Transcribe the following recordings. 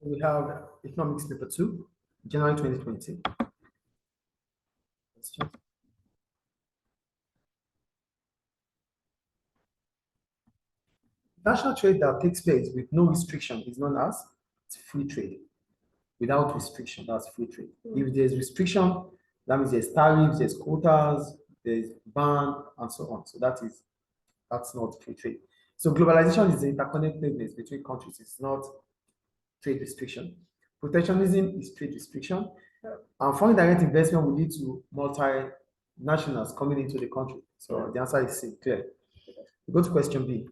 We have economics paper 2, January 2020. National trade that takes place with no restriction is known as free trade. Without restriction, that's free trade. If there's restriction, that means there's tariffs, there's quotas, there's ban, and so on. So that's not free trade. So globalization is the interconnectedness between countries. It's not trade restriction. Protectionism is trade restriction. And foreign direct investment will lead to multinationals coming into the country. So the answer is C, clear. We go to question B.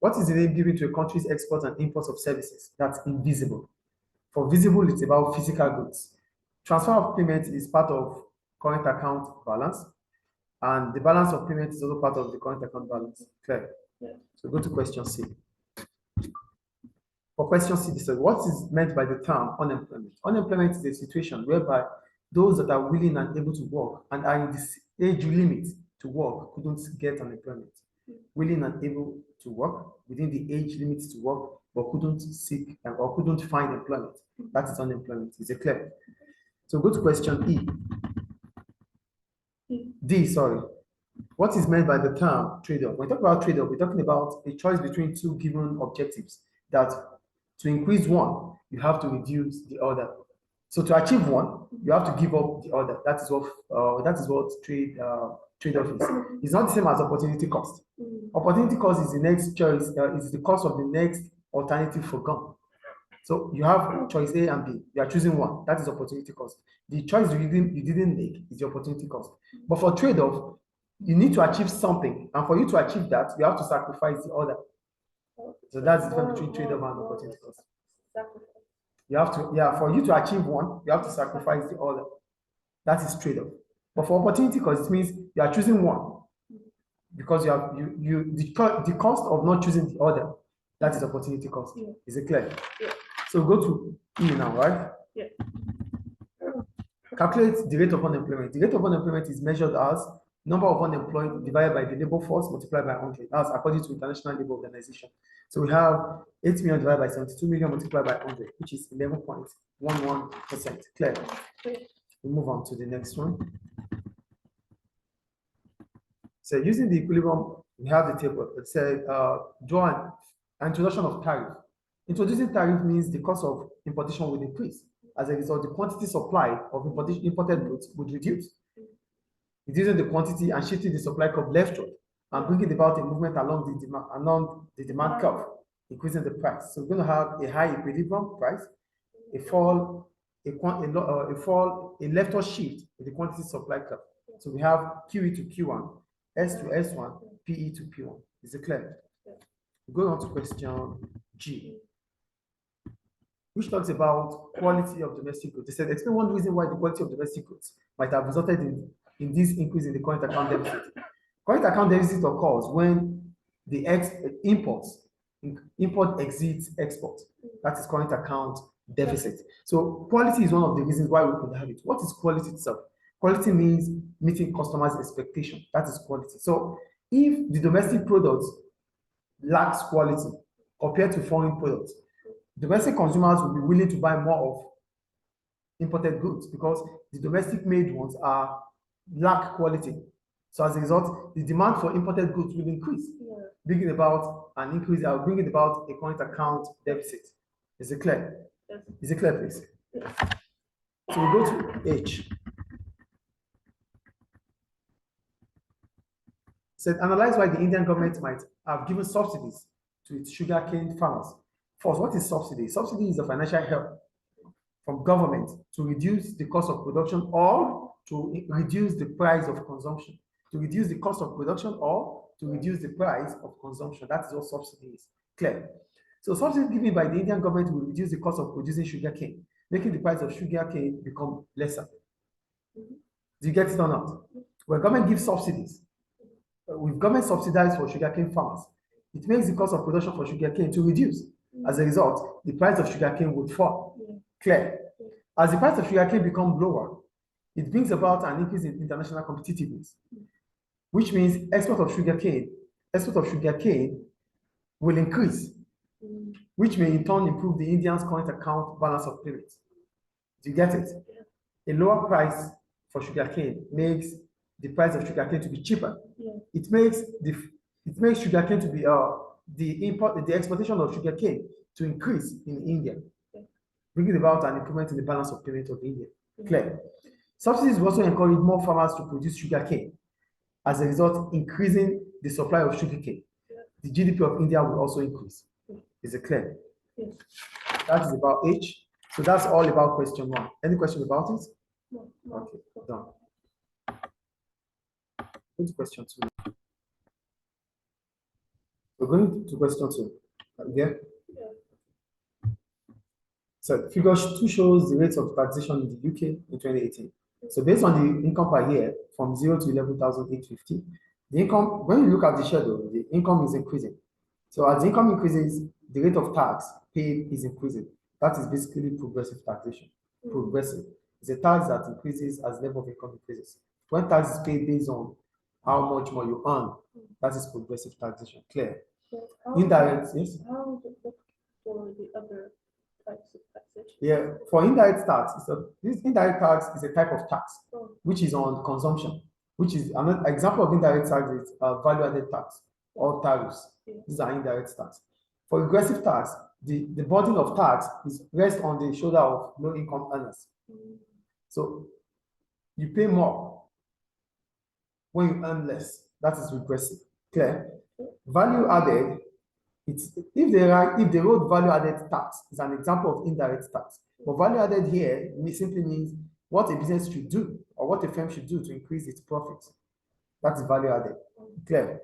What is the name given to a country's export and import of services that's invisible? For visible, it's about physical goods. Transfer of payment is part of current account balance, and the balance of payment is also part of the current account balance. Clear? Yeah. So go to question C. For question C, this is what is meant by the term unemployment? Unemployment is a situation whereby those that are willing and able to work and are in this age limit to work couldn't get unemployment. Willing and able to work within the age limit to work, but couldn't seek or couldn't find employment. That is unemployment. Is it clear? So go to question D, sorry. What is meant by the term trade-off? When we talk about trade-off, we're talking about a choice between two given objectives that to increase one, you have to reduce the other. So to achieve one, you have to give up the other. That is what trade-off is. It's not the same as opportunity cost. Opportunity cost is the next choice, is the cost of the next alternative forgone. So you have choice A and B. You are choosing one. That is opportunity cost. The choice you didn't make is the opportunity cost. But for trade-off, you need to achieve something, and for you to achieve that, you have to sacrifice the other. So that's the difference between trade-off and opportunity cost. You have to, for you to achieve one, you have to sacrifice the other. That is trade-off. But for opportunity cost, it means you are choosing one because the cost of not choosing the other. That is opportunity cost. Yeah. Is it clear? Yeah. So go to E now, right? Yeah. Calculate the rate of unemployment. The rate of unemployment is measured as number of unemployed divided by the labor force multiplied by 100. That's according to International Labour Organization. So we have 8 million divided by 72 million multiplied by 100, which is 11.11%. Clear? We move on to the next one. So using the equilibrium, we have the table. It said draw an introduction of tariff. Introducing tariff means the cost of importation will increase. As a result, the quantity supply of imported goods would reduce. Reducing the quantity and shifting the supply curve leftward and bringing about a movement along the demand curve, increasing the price. So we're going to have a high equilibrium price, a leftward shift in the quantity supply curve. So we have QE to Q1, S to S1, PE to P1. Is it clear? Going on to question G, which talks about quality of domestic goods. They said, explain one reason why the quality of domestic goods might have resulted in this increase in the current account deficit. Current account deficit occurs when the import exceeds export. That is current account deficit. So quality is one of the reasons why we could have it. What is quality itself? Quality means meeting customers' expectation. That is quality. So if the domestic products lacks quality compared to foreign products, domestic consumers will be willing to buy more of imported goods because the domestic made ones lack quality. So as a result, the demand for imported goods will increase, bringing about an increase, bringing about a current account deficit. Is it clear? Yes. Is it clear, please? Yes. So we go to H. Said, analyze why the Indian government might have given subsidies to its sugarcane farmers. First, what is subsidy? Subsidy is a financial help from government to reduce the cost of production or to reduce the price of consumption. To reduce the cost of production or to reduce the price of consumption. That is what subsidy is. Clear? So subsidy given by the Indian government will reduce the cost of producing sugarcane, making the price of sugarcane become lesser. Do you get it or not? When government gives subsidies, with government subsidized for sugarcane farmers, it makes the cost of production for sugarcane to reduce. As a result, the price of sugarcane would fall. Clear? As the price of sugarcane becomes lower, it brings about an increase in international competitiveness, which means export of sugarcane will increase. which may in turn improve the Indians' current account balance of payments. Do you get it? A lower price for sugarcane makes the price of sugarcane to be cheaper. It makes sugarcane to be the exportation of sugarcane to increase in India, bringing about an improvement in the balance of payment of India. Clear. Subsidies will also encourage more farmers to produce sugarcane. As a result, increasing the supply of sugarcane. The GDP of India will also increase. Is it clear? Yes. That is about H. So that's all about question 1. Any question about it? No. Okay, done. Go to question 2. We're going to question 2. Yeah? So figure 2 shows the rates of taxation in the UK in 2018. So based on the income per year from 0 to 11,850, the income, when you look at the schedule, the income is increasing. So as the income increases, the rate of tax paid is increasing. That is basically progressive taxation. Progressive. It's a tax that increases as level of income increases. When tax is paid based on how much more you earn, that is progressive taxation. Clear? Indirect, yes? How does it look for the other types of taxation? Yeah, for indirect tax, this indirect tax is a type of tax which is on consumption, which is another example of indirect tax is value-added tax or tariffs. These are indirect tax. For regressive tax, the burden of tax rests on the shoulder of low-income earners. So you pay more when you earn less. That is regressive. Clear? Value added, if the road value added tax is an example of indirect tax. But value added here simply means what a business should do or what a firm should do to increase its profits. That is value added. Clear?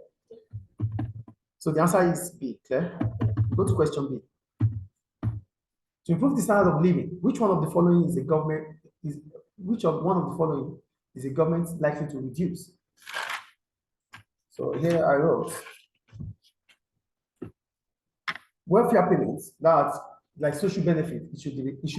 So the answer is B. Clear? Go to question B. To improve the standard of living, which one of the following is a government likely to reduce? So here I wrote welfare payments, that's like social benefit, it should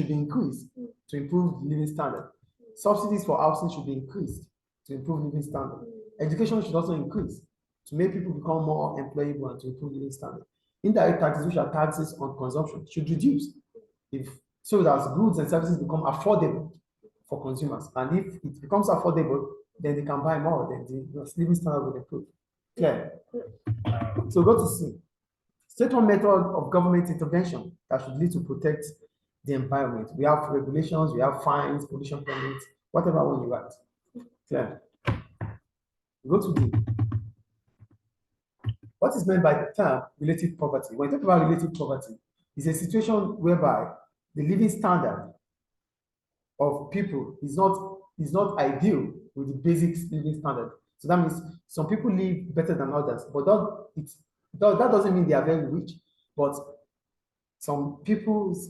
be increased to improve living standard. Subsidies for housing should be increased to improve living standard. Education should also increase to make people become more employable and to improve living standard. Indirect taxes, which are taxes on consumption, should reduce so that goods and services become affordable for consumers. And if it becomes affordable, then they can buy more, then the living standard will improve. Clear? So go to C. State one method of government intervention that should lead to protect the environment. We have regulations, we have fines, pollution permits, whatever one you write. Clear? Go to D. What is meant by the term relative poverty? When you talk about relative poverty, it's a situation whereby the living standard of people is not ideal with the basic living standard. So that means some people live better than others, but that doesn't mean they are very rich. But some people's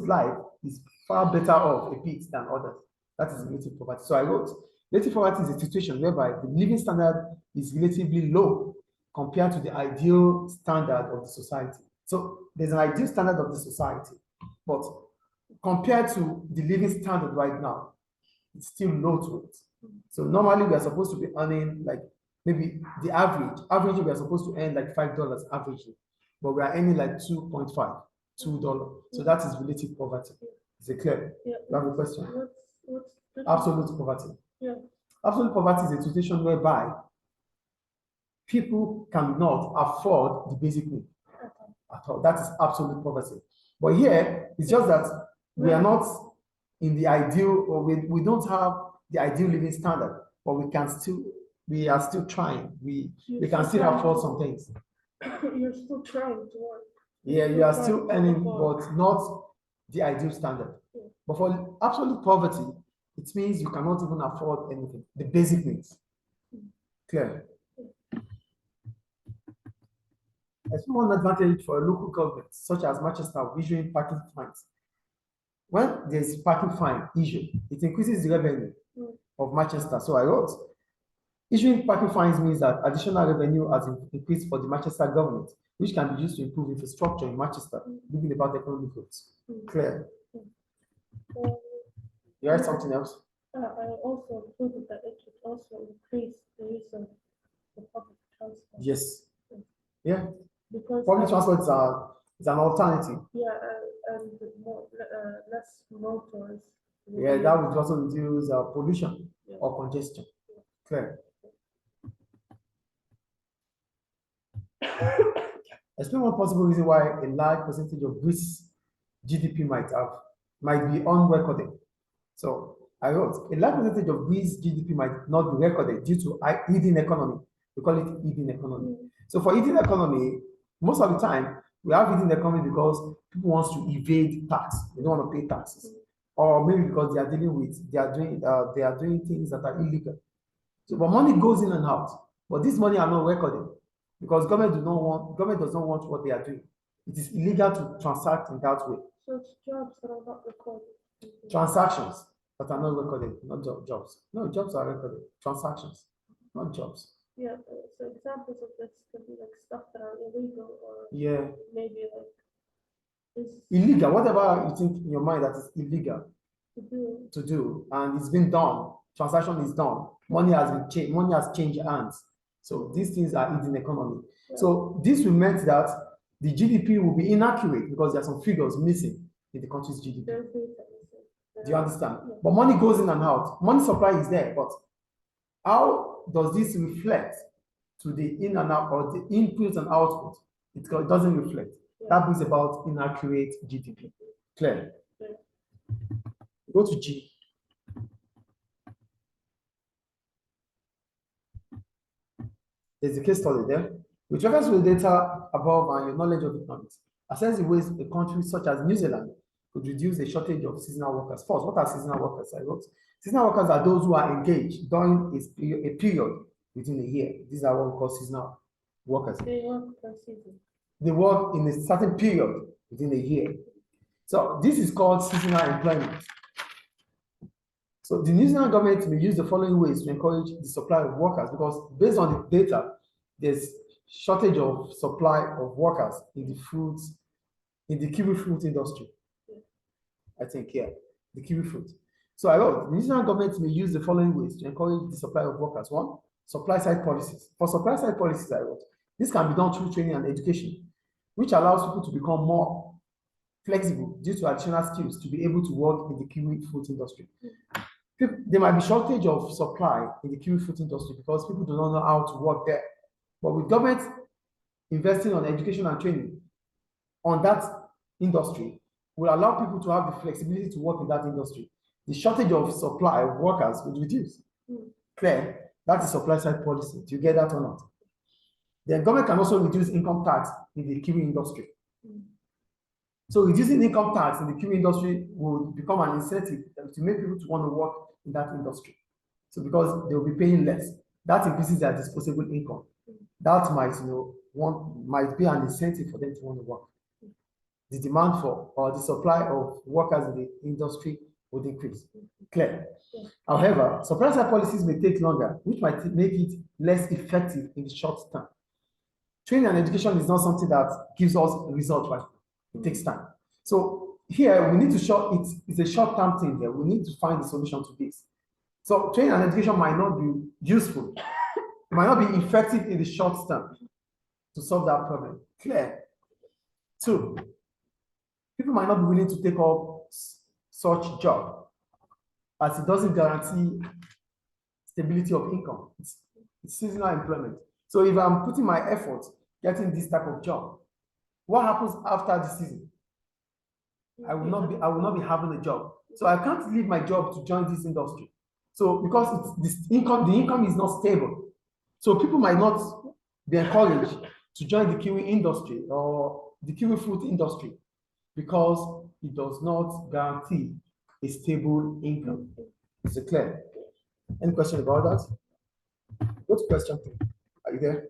life is far better off a bit than others. That is relative poverty. So I wrote, relative poverty is a situation whereby the living standard is relatively low compared to the ideal standard of the society. So there's an ideal standard of the society, but compared to the living standard right now, it's still low to it. So normally we are supposed to be earning like maybe the average we are supposed to earn like $5 averagely, but we are earning like $2.5, $2. So that is relative poverty. Is it clear? Yeah. You have a question? What's Absolute poverty. Yeah. Absolute poverty is a situation whereby people cannot afford the basic need at all. That is absolute poverty. But here, it's just that we are not in the ideal, or we don't have the ideal living standard, but we are still trying. We can still afford some things. You're still trying to work. Yeah, you are still earning, but not the ideal standard. Yeah. But for absolute poverty, it means you cannot even afford anything, the basic needs. Clear? There's one advantage for a local government, such as Manchester, issuing parking fines. When there's parking fine issue, it increases the revenue of Manchester. So I wrote, issuing parking fines means that additional revenue has increased for the Manchester government, which can be used to improve infrastructure in Manchester, bringing about economic growth. Clear? You write something else? I also included that it should also increase the use of the public transport. Yes. Yeah. Because Public transports are It's an alternative. Yeah, and more, less motors. Yeah, that would also reduce pollution or congestion. Clear. Explain one possible reason why a large percentage of Greece's GDP might be unrecorded. So I wrote a large percentage of Greece's GDP might not be recorded due to hidden economy. We call it hidden economy. So for hidden economy, most of the time we have hidden economy because people want to evade tax. They don't want to pay taxes, or maybe because they are doing things that are illegal. So, but money goes in and out. But this money are not recorded because government does not want what they are doing. It is illegal to transact in that way. So it's jobs that are not recorded. Transactions that are not recorded, not jobs. No, jobs are recorded. Transactions, not jobs. Yeah, so examples of this could be like stuff that are illegal or Yeah, maybe like is illegal. Whatever you think in your mind that is illegal to do. to do, and it's been done. Transaction is done. Money has been changed. Money has changed hands. So these things are hidden economy. Yeah. So this will mean that the GDP will be inaccurate because there are some figures missing in the country's GDP. There's things that we say. Do you understand? Yeah. But money goes in and out. Money supply is there, but how does this reflect to the in and out or the input and output? It doesn't reflect. Yeah. That brings about inaccurate GDP. Clear? Yeah. Go to G. There's a case study there. With reference to the data above and your knowledge of economics, assess the ways a country such as New Zealand could reduce the shortage of seasonal workers. First, what are seasonal workers? I wrote, seasonal workers are those who are engaged during a period within a year. These are what we call seasonal workers. They work per season. They work in a certain period within a year. So this is called seasonal employment. So the New Zealand government may use the following ways to encourage the supply of workers because based on the data, there's shortage of supply of workers in the kiwi fruit industry. I think, yeah, the kiwi fruit. So I wrote, the New Zealand government may use the following ways to encourage the supply of workers. One, supply side policies. For supply side policies, I wrote, this can be done through training and education, which allows people to become more flexible due to additional skills to be able to work in the kiwi fruit industry. There might be shortage of supply in the kiwi fruit industry because people do not know how to work there. But with government investing on education and training on that industry will allow people to have the flexibility to work in that industry. The shortage of supply of workers will reduce. Clear? That is supply side policy. Do you get that or not? The government can also reduce income tax in the kiwi industry. So reducing income tax in the kiwi industry will become an incentive to make people to want to work in that industry. So because they will be paying less, that increases their disposable income. That might be an incentive for them to want to work. The demand for or the supply of workers in the industry would increase. Clear. However, supply side policies may take longer, which might make it less effective in the short term. Training and education is not something that gives us a result right now. It takes time. So here we need to show it's a short-term thing here. We need to find a solution to this. So training and education might not be useful. It might not be effective in the short term to solve that problem. Clear. Two, people might not be willing to take up such job as it doesn't guarantee stability of income. It's seasonal employment. So if I'm putting my effort getting this type of job, what happens after the season? I will not be having a job. So I can't leave my job to join this industry. So because the income is not stable. So people might not be encouraged to join the kiwi industry or the kiwi fruit industry because it does not guarantee a stable income. Is it clear? Any question about that? Go to question 3. Are you there?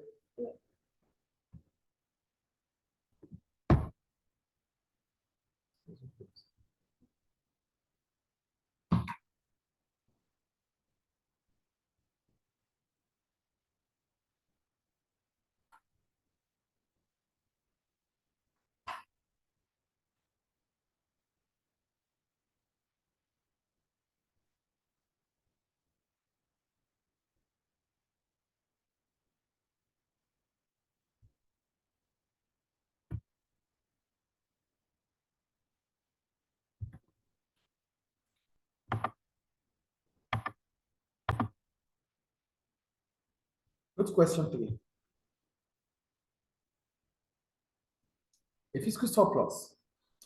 Go to question 3. A fiscal surplus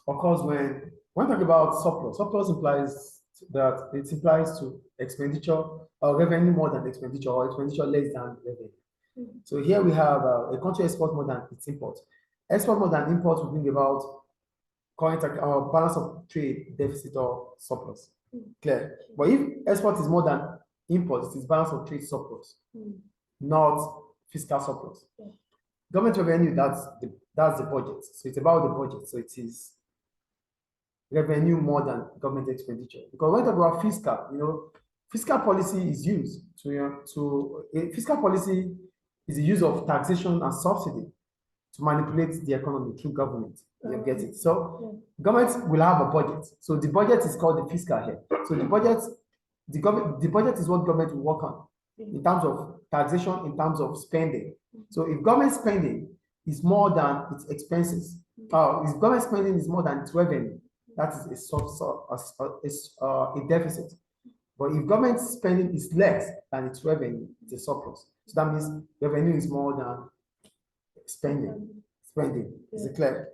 occurs when talking about surplus implies that it implies to expenditure or revenue more than expenditure or expenditure less than revenue. So here we have a country export more than its import. Export more than import will bring about current balance of trade deficit or surplus. Clear. But if export is more than import, it is balance of trade surplus, not fiscal surplus. Government revenue, that's the budget. So it's about the budget. So it is revenue more than government expenditure. Because when we talk about fiscal, fiscal policy is used fiscal policy is the use of taxation and subsidy to manipulate the economy through government. You get it? So government will have a budget. So the budget is called the fiscal here. So the budget is what government will work on in terms of taxation, in terms of spending. So if government spending is more than its expenses, if government spending is more than its revenue, that is a deficit. But if government spending is less than its revenue, it's a surplus. So that means revenue is more than spending. Is it clear?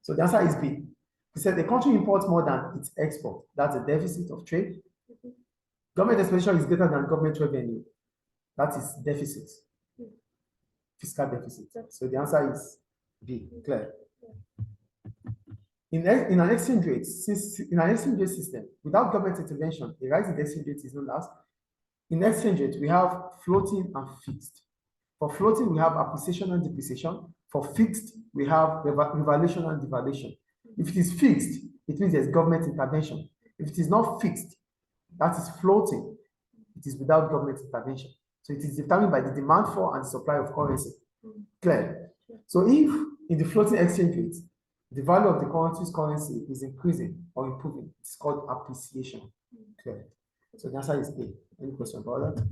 So the answer is B. We said the country imports more than its export. That's a deficit of trade. Government expenditure is greater than government revenue. That is deficit. Fiscal deficit. So the answer is B. Clear. In an exchange rate system, without government intervention, the rise in the exchange rate is known as. In exchange rate, we have floating and fixed. For floating, we have appreciation and depreciation. For fixed, we have revaluation and devaluation. If it is fixed, it means there's government intervention. If it is not fixed, that is floating. It is without government intervention. So it is determined by the demand for and the supply of currency. Clear? So if in the floating exchange rate, the value of the country's currency is increasing or improving, it's called appreciation. Clear? So the answer is A. Any question about that?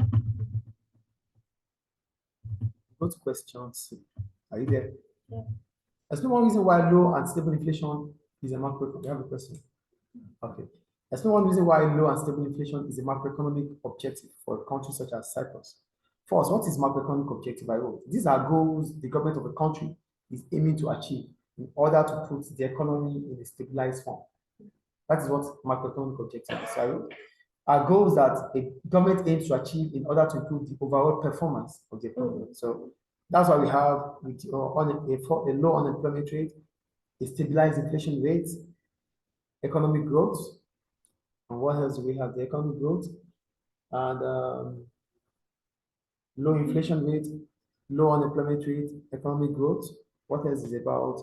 Go to question C. Are you there? Yeah. Explain one reason why low and stable inflation is a macro. You have a question? Okay. Explain one reason why low and stable inflation is a macroeconomic objective for a country such as Cyprus. First, what is macroeconomic objective by road? These are goals the government of a country is aiming to achieve in order to put the economy in a stabilized form. That is what macroeconomic objective is. Are goals that a government aims to achieve in order to improve the overall performance of the economy. So that's why we have a low unemployment rate, a stabilized inflation rate, economic growth, and what else do we have? The economic growth and low inflation rate, low unemployment rate, economic growth. What else is about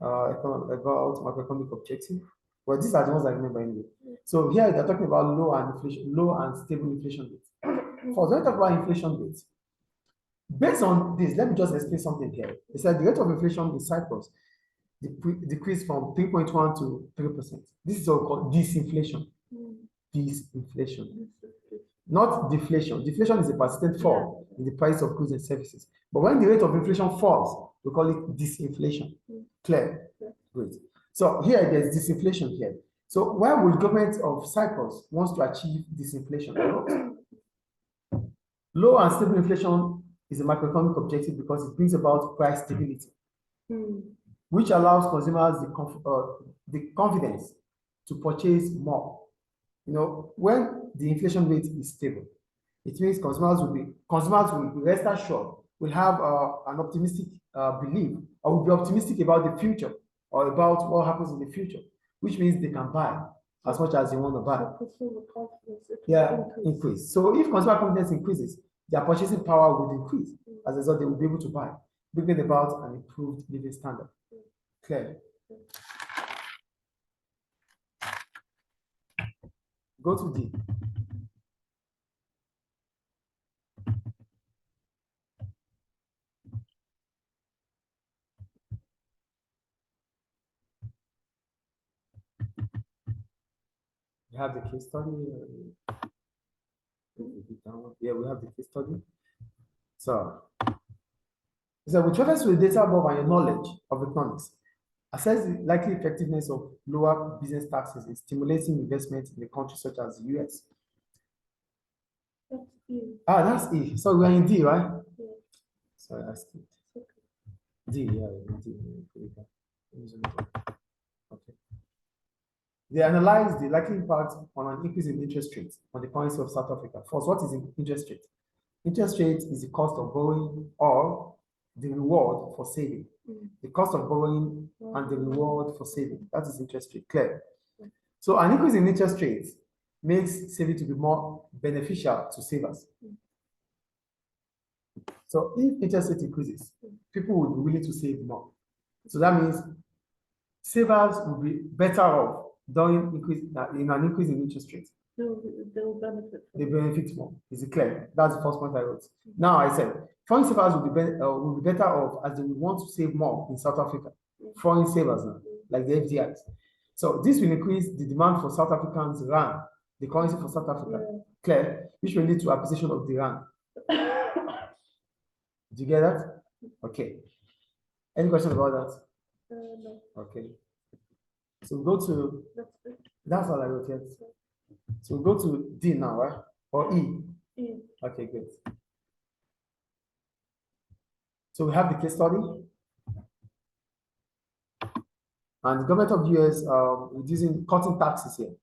macroeconomic objective? Well, these are the ones I remember anyway. So here they're talking about low and stable inflation rate. First, when we talk about inflation rates, based on this, let me just explain something here. It said the rate of inflation in Cyprus decreased from 3.1 to 3%. This is all called disinflation. Disinflation. Not deflation. Deflation is a persistent fall in the price of goods and services. But when the rate of inflation falls, we call it disinflation. Clear? Great. So here there's disinflation here. So why would government of Cyprus wants to achieve disinflation? Low and stable inflation is a macroeconomic objective because it brings about price stability, which allows consumers the confidence to purchase more. When the inflation rate is stable, it means consumers will be rest assured, will have an optimistic belief, or will be optimistic about the future or about what happens in the future, which means they can buy as much as they want to buy. Increase. So if consumer confidence increases, their purchasing power would increase. As a result, they will be able to buy, bringing about an improved living standard. Clear? Go to D. We have the case study. Yeah, we have the case study. So with reference to the data above and your knowledge of economics, assess the likely effectiveness of lower business taxes in stimulating investment in a country such as the US. That's E. That's E. So we're in D, right? Yeah. Sorry, I skipped. D, yeah, D. Okay. They analyze the likely impact on an increase in interest rates on the currency of South Africa. First, what is interest rate? Interest rate is the cost of borrowing or the reward for saving. The cost of borrowing and the reward for saving. That is interest rate. Clear? So an increase in interest rates makes saving to be more beneficial to savers. So if interest rate increases, people will be willing to save more. So that means savers will be better off during in an increase in interest rates. They'll benefit. They benefit more. Is it clear? That's the first point I wrote. Now I said foreign savers will be better off as they will want to save more in South Africa. Foreign savers now, like the FDIs. So this will increase the demand for South Africans rand, the currency for South Africa. Clear? Which will lead to appreciation of the rand. Did you get that? Okay. Any question about that? No. Okay. So we go to that's all I wrote yet. So we go to D now, right? Or E? E. Okay, good. So we have the case study. And the government of US reducing cutting taxes here.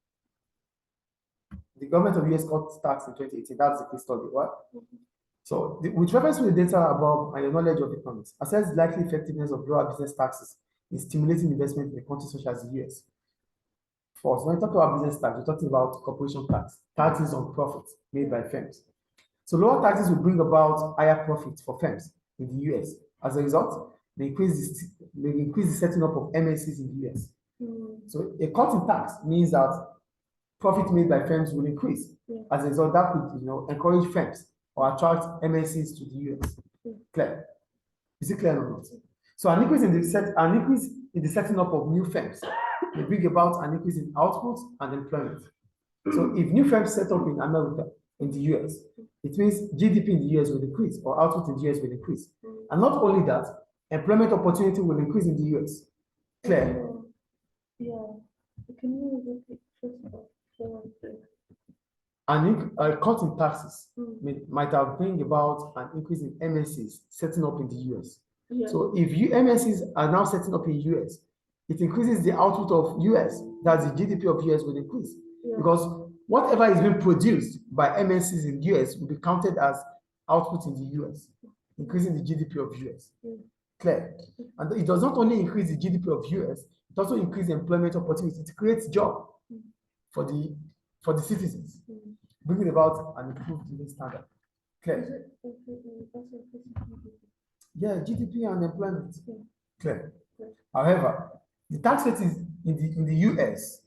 The government of US cut tax in 2018. That's the case study, right? So with reference to the data above and your knowledge of economics, assess the likely effectiveness of lower business taxes in stimulating investment in a country such as the US. First, when we talk about business tax, we're talking about corporation tax, taxes on profits made by firms. So lower taxes will bring about higher profits for firms in the US. As a result, they increase the setting up of MNCs in the US. So a cut in tax means that profit made by firms will increase. As a result, that could encourage firms or attract MNCs to the US. Clear? Is it clear or not? So an increase in the setting up of new firms will bring about an increase in output and employment. So if new firms set up in America, in the US, it means GDP in the US will increase or output in the US will increase. And not only that, employment opportunity will increase in the US. Clear? Yeah. Can you repeat first of all? A cut in taxes might have bring about an increase in MNCs setting up in the US. So if MNCs are now setting up in US, it increases the output of US, that's the GDP of US will increase. Because whatever is being produced by MNCs in US will be counted as output in the US, increasing the GDP of US. Clear? And it does not only increase the GDP of US, it also increases employment opportunities. It creates jobs for the citizens, bringing about an improved living standard. Clear? Yeah, GDP and employment. Clear. However, the tax rate is in the US.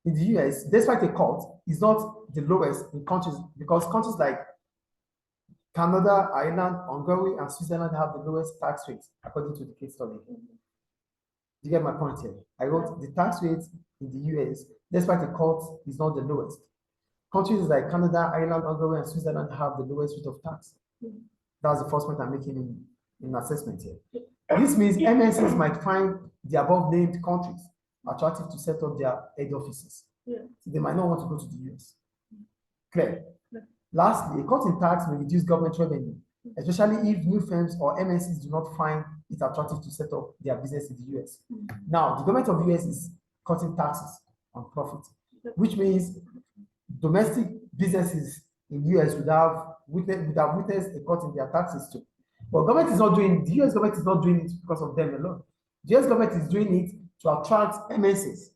In the US, despite a cut, is not the lowest in countries because countries like Canada, Ireland, Hungary, and Switzerland have the lowest tax rates according to the case study. You get my point here? I wrote the tax rate in the US, despite a cut, is not the lowest. Countries like Canada, Ireland, Hungary, and Switzerland have the lowest rate of tax. That's the first point I'm making in assessment here. This means MNCs might find the above named countries attractive to set up their head offices. So they might not want to go to the US. Clear? Lastly, a cut in tax may reduce government revenue, especially if new firms or MNCs do not find it attractive to set up their business in the US. Now, the government of the US is cutting taxes on profit, which means domestic businesses in the US would have witnessed a cut in their taxes too. But the US government is not doing it because of them alone. The US government is doing it to attract MNCs,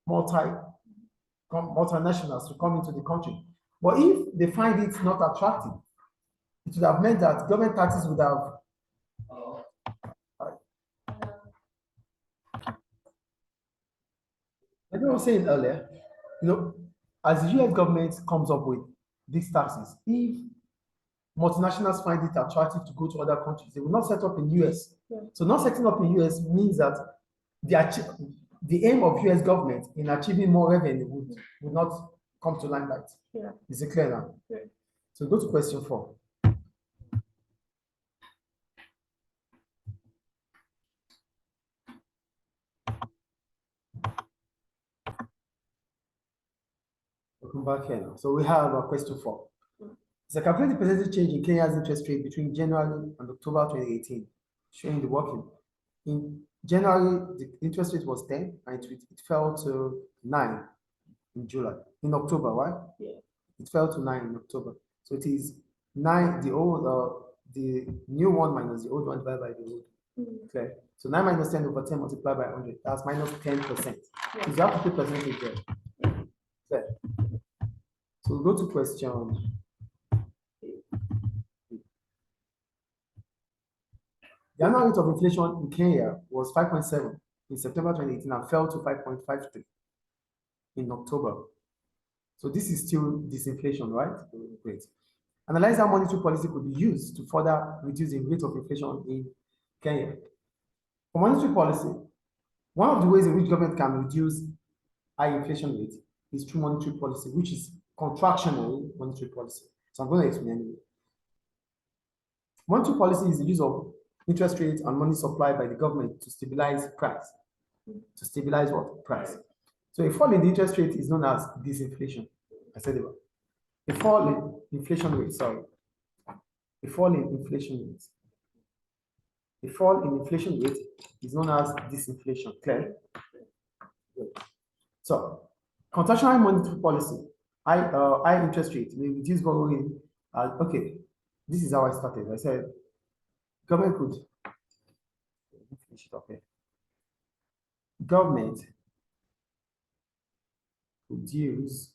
multinationals to come into the country. But if they find it not attractive, it would have meant that government taxes would have like I was saying earlier, as the US government comes up with these taxes, if multinationals find it attractive to go to other countries, they will not set up in US. So not setting up in US means that the aim of US government in achieving more revenue would not come to limelight. Is it clear now? So go to question 4. Welcome back here now. So we have a question 4. So calculate the percentage change in Kenya's interest rate between January and October 2018, showing the working. In January, the interest rate was 10 and it fell to 9 in July. In October, right? Yeah. It fell to 9 in October. So it is 9, the new one minus the old one divided by the old. Okay. So 9 minus 10 over 10 multiplied by 100. That's minus 10%. Yeah. So you have to put percentage there. Okay. So we'll go to question. The annual rate of inflation in Kenya was 5.7 in September 2018 and fell to 5.53 in October. So this is still disinflation, right? Great. Analyze how monetary policy could be used to further reduce the rate of inflation in Kenya. For monetary policy, one of the ways in which government can reduce high inflation rate is through monetary policy, which is contractionary monetary policy. So I'm going to explain anyway. Monetary policy is the use of interest rates and money supply by the government to stabilize price. To stabilize what? Price. So a fall in the interest rate is known as disinflation. I said it. A fall in inflation rate, sorry. A fall in inflation rate. A fall in inflation rate is known as disinflation. Clear? Good. So, contractionary monetary policy, high interest rate may reduce borrowing. Okay, this is how I started. I said government could finish it up here. Government could use,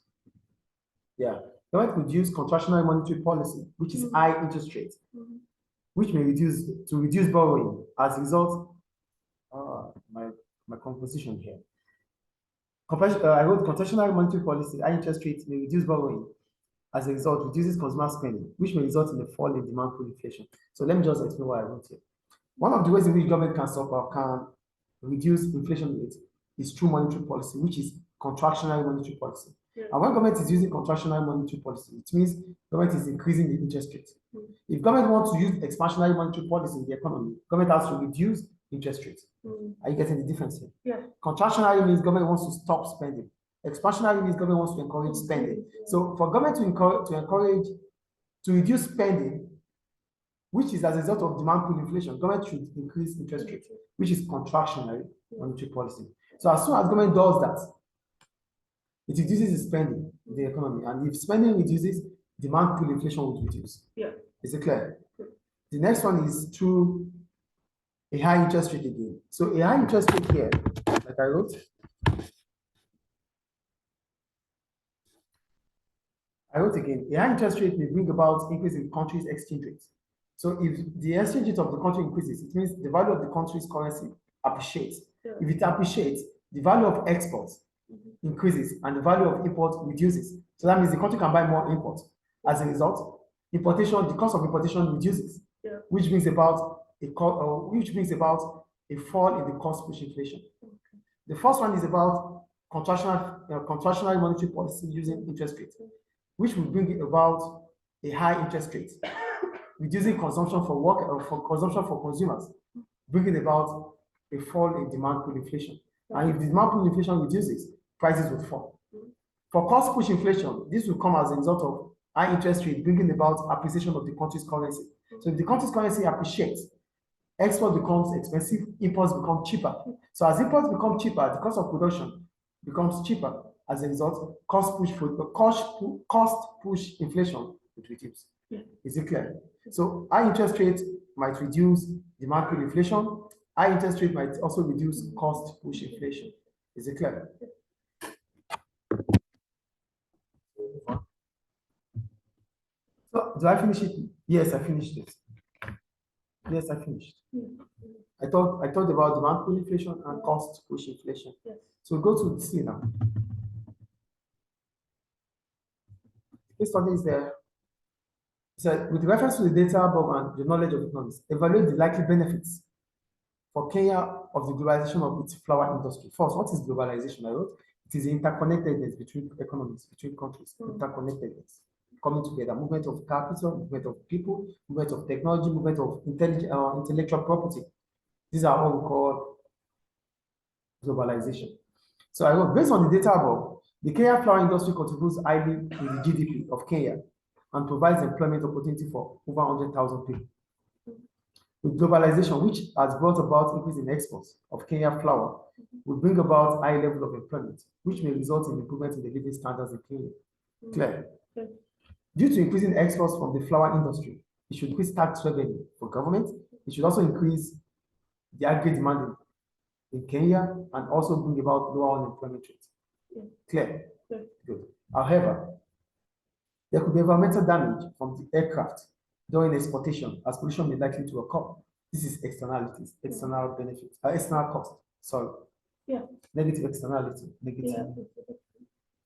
government could use contractionary monetary policy, which is high interest rate, which may reduce borrowing as a result. My composition here. I wrote contractionary monetary policy, high interest rates may reduce borrowing. As a result, reduces consumer spending, which may result in a fall in demand pull inflation. So let me just explain what I wrote here. One of the ways in which government can reduce inflation rates is through monetary policy, which is contractionary monetary policy. Yeah. And when government is using contractionary monetary policy, it means government is increasing the interest rate. If government wants to use expansionary monetary policy in the economy, government has to reduce interest rates. Are you getting the difference here? Yeah. Contractionary means government wants to stop spending. Expansionary means government wants to encourage spending. So for government to reduce spending, which is as a result of demand pull inflation, government should increase interest rates, which is contractionary monetary policy. So as soon as government does that, it reduces the spending in the economy. And if spending reduces, demand pull inflation would reduce. Yeah. Is it clear? The next one is through a high interest rate again. So a high interest rate here, like I wrote, again, a high interest rate may bring about increase in country's exchange rate. So if the exchange rate of the country increases, it means the value of the country's currency appreciates. Yeah. If it appreciates, the value of exports increases and the value of imports reduces. So that means the country can buy more imports. As a result, the cost of importation reduces, which brings about a fall in the cost push inflation. Okay. The first one is about contractionary monetary policy using interest rates, which will bring about a high interest rate, reducing consumption for consumption for consumers, bringing about a fall in demand pull inflation. And if the demand pull inflation reduces, prices will fall. For cost push inflation, this will come as a result of high interest rate, bringing about appreciation of the country's currency. So if the country's currency appreciates, export becomes expensive, imports become cheaper. So as imports become cheaper, the cost of production becomes cheaper. As a result, cost push inflation would reduce. Yeah. Is it clear? So high interest rate might reduce demand pull inflation. High interest rate might also reduce cost push inflation. Is it clear? So do I finish it? Yes, I finished it. Yes, I finished. I talked about demand pull inflation and cost push inflation. Yes. So go to C now. This study is there. So with reference to the data above and the knowledge of economics, evaluate the likely benefits for Kenya of the globalization of its flower industry. First, what is globalization? I wrote it is interconnectedness between economies, between countries, interconnectedness, coming together, movement of capital, movement of people, movement of technology, movement of intellectual property. These are all we call globalization. So I wrote, based on the data above, the Kenya flower industry contributes highly to the GDP of Kenya. and provides employment opportunity for over 100,000 people. With globalization, which has brought about increase in exports of Kenya flour, will bring about high level of employment, which may result in improvement in the living standards in Kenya. Clear? Due to increasing exports from the flour industry, it should increase tax revenue for government. It should also increase the aggregate demand in Kenya and also bring about lower unemployment rate. Clear? Good. However, there could be environmental damage from the aircraft during exportation, as pollution may likely to occur. This is externalities, external benefits, external cost. Sorry. Negative externality, negative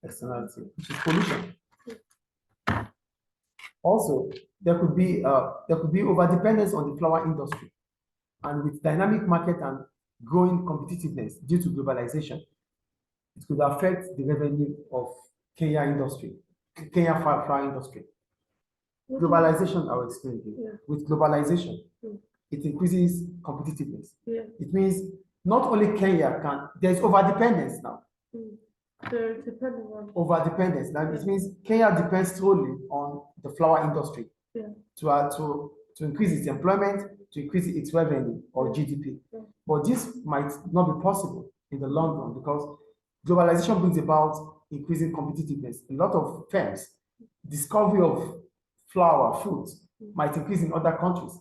externality, which is pollution. Also, there could be over-dependence on the flour industry, and with dynamic market and growing competitiveness due to globalization, it could affect the revenue of Kenya flour industry. Globalization, I will explain here. With globalization, it increases competitiveness. It means not only Kenya there's over-dependence now. They're depending on over-dependence. Now it means Kenya depends solely on the flour industry to increase its employment, to increase its revenue or GDP. But this might not be possible in the long run because globalization brings about increasing competitiveness. A lot of firms, discovery of flour, foods might increase in other countries.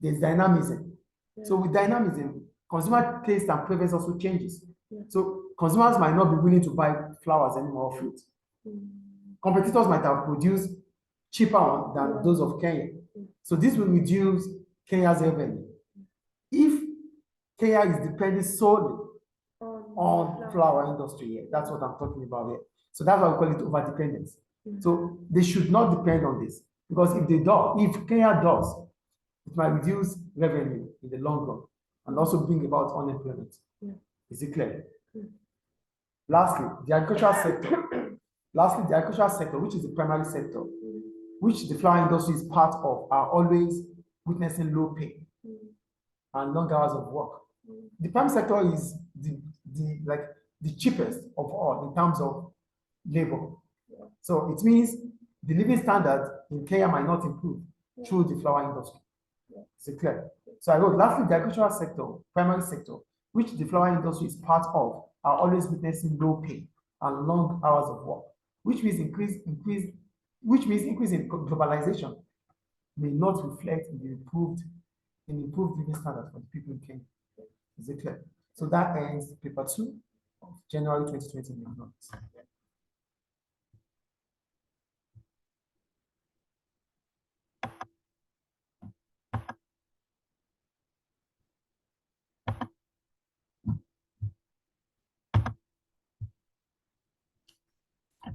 There's dynamism. So with dynamism, consumer taste and preference also changes. So consumers might not be willing to buy flowers anymore, or fruit. Competitors might have produced cheaper than those of Kenya. So this will reduce Kenya's revenue. If Kenya is depending solely on flour industry, that's what I'm talking about here. So that's why we call it over-dependence. So they should not depend on this because if Kenya does, it might reduce revenue in the long run and also bring about unemployment. Is it clear? Lastly, the agricultural sector, which is the primary sector, which the flour industry is part of, are always witnessing low pay and long hours of work. The primary sector is the cheapest of all in terms of labor. So it means the living standard in Kenya might not improve through the flour industry. Is it clear? So I wrote, lastly, the agricultural sector, primary sector, which the flour industry is part of, are always witnessing low pay and long hours of work, which means increase in globalization may not reflect in improved living standards for the people in Kenya. Is it clear? So that ends paper 2 of January 2020.